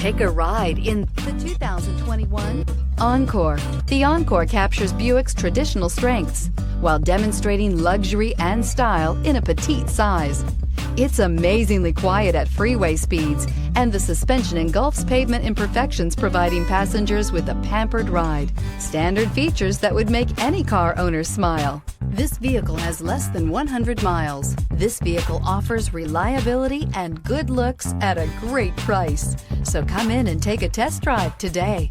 Take a ride in the 2021 Encore. The Encore captures Buick's traditional strengths while demonstrating luxury and style in a petite size. It's amazingly quiet at freeway speeds, and the suspension engulfs pavement imperfections, providing passengers with a pampered ride. Standard features that would make any car owner smile. This vehicle has less than 100 miles. This vehicle offers reliability and good looks at a great price. So come in and take a test drive today.